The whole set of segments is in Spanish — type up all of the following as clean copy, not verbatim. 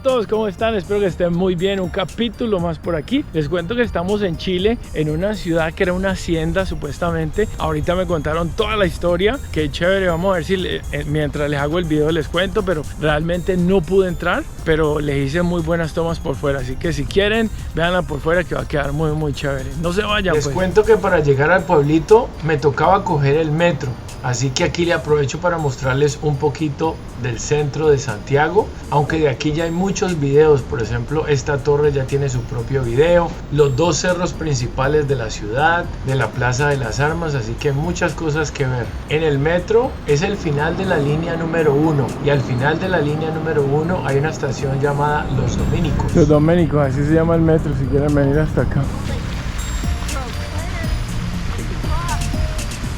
a todos, ¿cómo están? Espero que estén muy bien. Un capítulo más por aquí. Les cuento que estamos en Chile, en una ciudad que era una hacienda supuestamente. Ahorita me contaron toda la historia. Qué chévere, vamos a ver si mientras les hago el video les cuento, pero realmente no pude entrar, pero les hice muy buenas tomas por fuera, así que si quieren, véanla por fuera que va a quedar muy chévere. No se vayan. Les cuento que para llegar al pueblito me tocaba coger el metro. Así que aquí le aprovecho para mostrarles un poquito del centro de Santiago, aunque de aquí ya hay muchos videos. Por ejemplo, esta torre ya tiene su propio video, los dos cerros principales de la ciudad, de la Plaza de las Armas, así que muchas cosas que ver. En el metro es el final de la línea número 1 y al final de la línea número 1 hay una estación llamada Los Dominicos. Los Dominicos, así se llama el metro, si quieren venir hasta acá.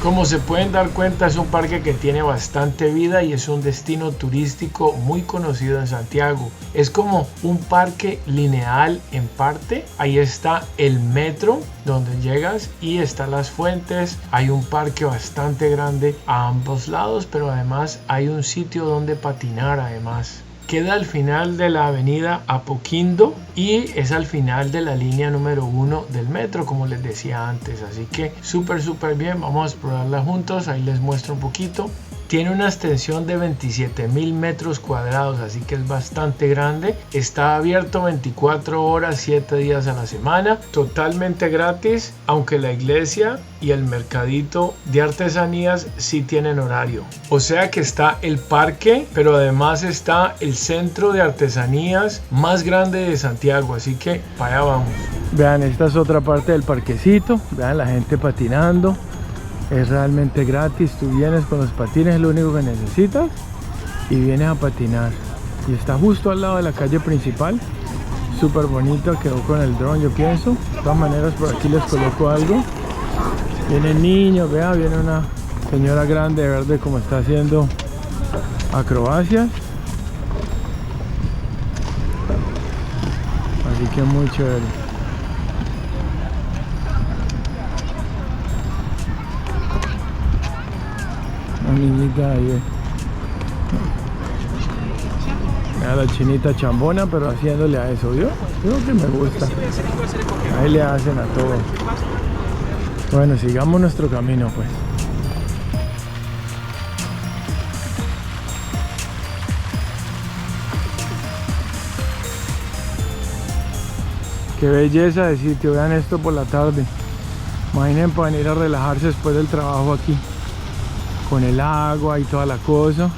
Como se pueden dar cuenta, es un parque que tiene bastante vida y es un destino turístico muy conocido en Santiago. Es como un parque lineal en parte. Ahí está el metro donde llegas y están las fuentes. Hay un parque bastante grande a ambos lados, pero además hay un sitio donde patinar además. Queda al final de la avenida Apoquindo y es al final de la línea número 1 del metro, como les decía antes. Así que súper bien, vamos a explorarla juntos. Ahí les muestro un poquito. Tiene una extensión de 27.000 metros cuadrados, así que es bastante grande. Está abierto 24 horas, 7 días a la semana, totalmente gratis, aunque la iglesia y el mercadito de artesanías sí tienen horario. O sea que está el parque, pero además está el centro de artesanías más grande de Santiago, así que para allá vamos. Vean, esta es otra parte del parquecito. Vean la gente patinando. Es realmente gratis, tú vienes con los patines, es lo único que necesitas y vienes a patinar. Y está justo al lado de la calle principal, súper bonito, quedó con el dron, yo pienso. De todas maneras, por aquí les coloco algo. Vienen niños, vea, viene una señora grande verde como está haciendo acrobacias. Así que muy chévere. Una niñita ahí. Mira la chinita chambona, pero haciéndole a eso, ¿vio? Creo que me gusta. Ahí le hacen a todo. Bueno, sigamos nuestro camino pues. Qué belleza de sitio, vean esto por la tarde. Imaginen para venir a relajarse después del trabajo aquí. Con el agua y toda la cosa.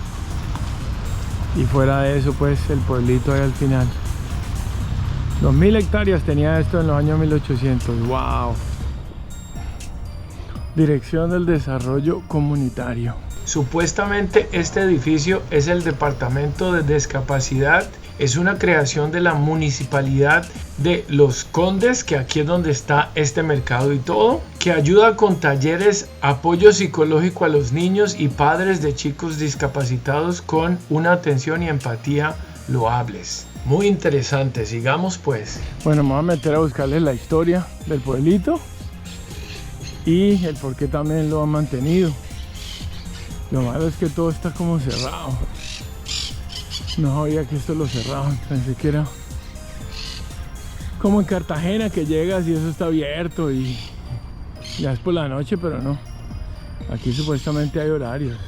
Y fuera de eso pues el pueblito ahí al final. 2000 hectáreas tenía esto en los años 1800. Wow. Dirección del Desarrollo Comunitario. Supuestamente este edificio es el Departamento de Discapacidad. Es una creación de la Municipalidad de Los Condes, que aquí es donde está este mercado y todo, que ayuda con talleres, apoyo psicológico a los niños y padres de chicos discapacitados con una atención y empatía loables. Muy interesante, sigamos pues. Bueno, me voy a meter a buscarles la historia del pueblito y el por qué también lo han mantenido. Lo malo es que todo está como cerrado. No sabía que esto lo cerraban, pensé que era como en Cartagena que llegas y eso está abierto y ya es por la noche, pero no. Aquí supuestamente hay horarios.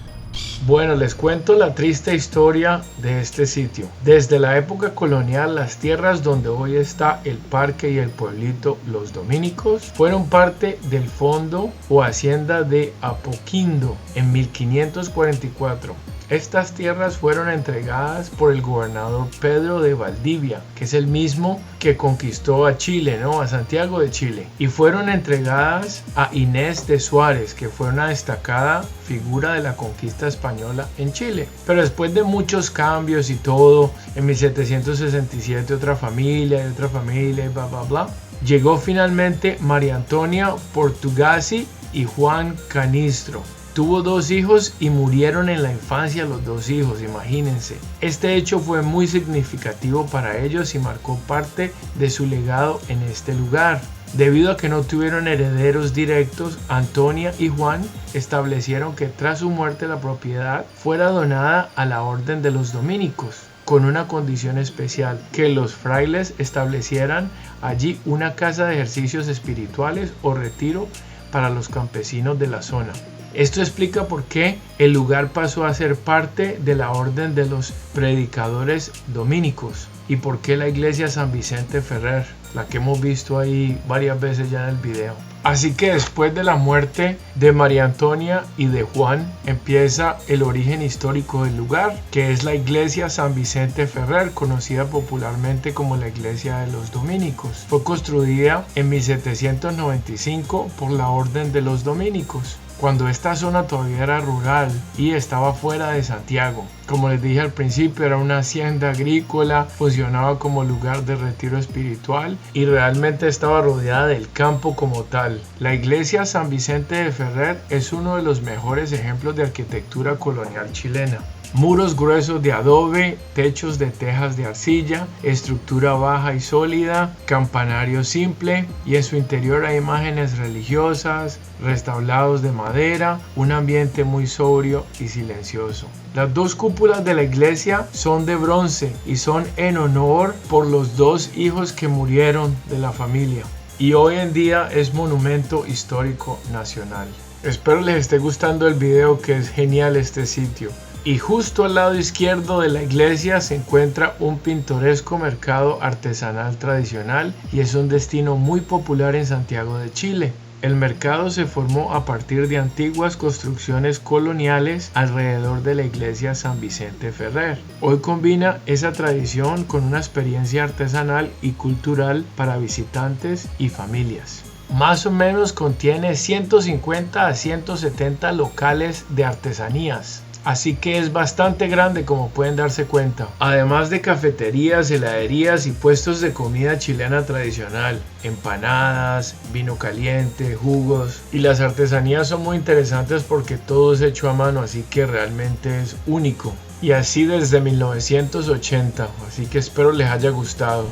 Bueno, les cuento la triste historia de este sitio. Desde la época colonial, las tierras donde hoy está el parque y el pueblito Los Dominicos fueron parte del fondo o hacienda de Apoquindo en 1544. Estas tierras fueron entregadas por el gobernador Pedro de Valdivia, que es el mismo que conquistó a Chile, ¿no? A Santiago de Chile. Y fueron entregadas a Inés de Suárez, que fue una destacada figura de la conquista española en Chile. Pero después de muchos cambios y todo, en 1767 otra familia y bla. Llegó finalmente María Antonia Portugasi y Juan Canistro. Tuvo 2 hijos y murieron en la infancia los 2 hijos, imagínense. Este hecho fue muy significativo para ellos y marcó parte de su legado en este lugar. Debido a que no tuvieron herederos directos, Antonia y Juan establecieron que tras su muerte la propiedad fuera donada a la Orden de los Dominicos. con una condición especial, que los frailes establecieran allí una casa de ejercicios espirituales o retiro para los campesinos de la zona. Esto explica por qué el lugar pasó a ser parte de la orden de los predicadores dominicos y por qué la iglesia San Vicente Ferrer, la que hemos visto ahí varias veces ya en el video. Así que después de la muerte de María Antonia y de Juan empieza el origen histórico del lugar, que es la iglesia San Vicente Ferrer, conocida popularmente como la iglesia de los dominicos. Fue construida en 1795 por la orden de los dominicos, cuando esta zona todavía era rural y estaba fuera de Santiago. Como les dije al principio, era una hacienda agrícola, funcionaba como lugar de retiro espiritual y realmente estaba rodeada del campo como tal. La iglesia San Vicente de Ferrer es uno de los mejores ejemplos de arquitectura colonial chilena. Muros gruesos de adobe, techos de tejas de arcilla, estructura baja y sólida, campanario simple y en su interior hay imágenes religiosas, restablados de madera, un ambiente muy sobrio y silencioso. Las dos cúpulas de la iglesia son de bronce y son en honor por los dos hijos que murieron de la familia y hoy en día es monumento histórico nacional. Espero les esté gustando el video, que es genial este sitio. Y justo al lado izquierdo de la iglesia se encuentra un pintoresco mercado artesanal tradicional y es un destino muy popular en Santiago de Chile. El mercado se formó a partir de antiguas construcciones coloniales alrededor de la iglesia San Vicente Ferrer. Hoy combina esa tradición con una experiencia artesanal y cultural para visitantes y familias. Más o menos contiene 150 a 170 locales de artesanías. Así que es bastante grande, como pueden darse cuenta. Además de cafeterías, heladerías y puestos de comida chilena tradicional, empanadas, vino caliente, jugos. Y las artesanías son muy interesantes porque todo es hecho a mano, así que realmente es único. Y así desde 1980, así que espero les haya gustado.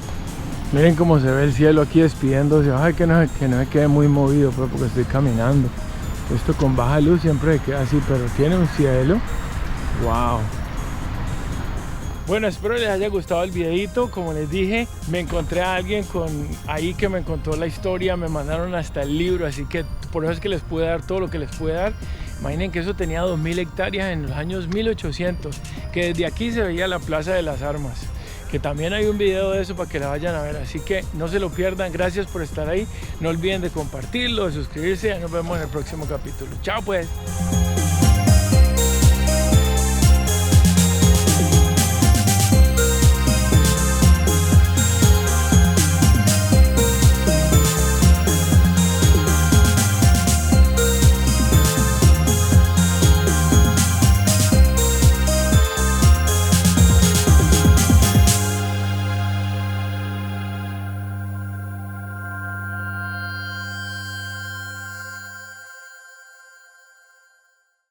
Miren cómo se ve el cielo aquí despidiéndose. Ay, que no se quede muy movido, pues, porque estoy caminando. Esto con baja luz siempre queda así, pero tiene un cielo. Wow. Bueno, espero les haya gustado el videito. Como les dije, me encontré a alguien ahí que me contó la historia, me mandaron hasta el libro, así que por eso es que les pude dar todo lo que les pude dar. Imaginen que eso tenía 2000 hectáreas en los años 1800, que desde aquí se veía la Plaza de las Armas, que también hay un video de eso para que la vayan a ver, así que no se lo pierdan. Gracias por estar ahí, no olviden de compartirlo, de suscribirse, y nos vemos en el próximo capítulo. Chao pues.